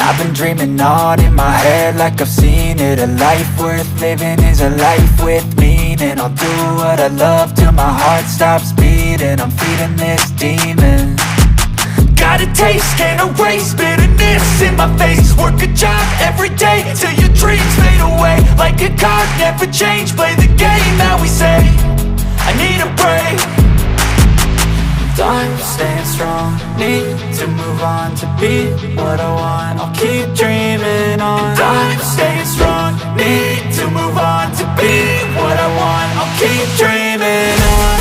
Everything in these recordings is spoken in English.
I've been dreaming on in my head like I've seen it. A life worth living is a life with meaning. I'll do what I love till my heart stops beating. I'm feeding this demon. Got a taste, can't erase bitterness in my face. Work a job every day till your dreams fade away. Like a card, never change, play the game that we say. I need a break. I'm staying strong, need to move on to be what I want. I'll keep dreaming on. I'm staying strong, need to move on to be what I want. I'll keep dreaming on.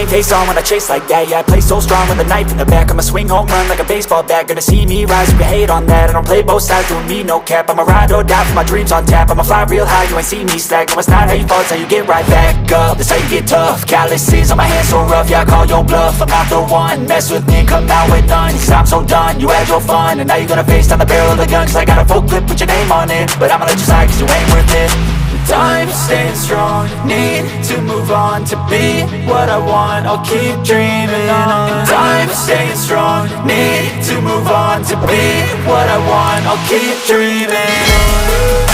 Face on when I chase like that, yeah, I play so strong with a knife in the back. I'ma swing home run like a baseball bat. Gonna see me rise, you can hate on that. I don't play both sides, doing me no cap. I'ma ride or die for my dreams on tap. I'ma fly real high, you ain't see me slack. No, it's not how you fall, it's how you get right back up. That's how you get tough. Calluses on my hands so rough, yeah, I call your bluff. I'm not the one, mess with me, come out with none. Cause I'm so done, you had your fun. And now you're gonna face down the barrel of the gun. Cause I got a full clip, put your name on it. But I'ma let you slide cause you ain't worth it. I'm staying strong, need to move on to be what I want. I'll keep dreaming on. I'm staying strong, need to move on to be what I want. I'll keep dreaming on.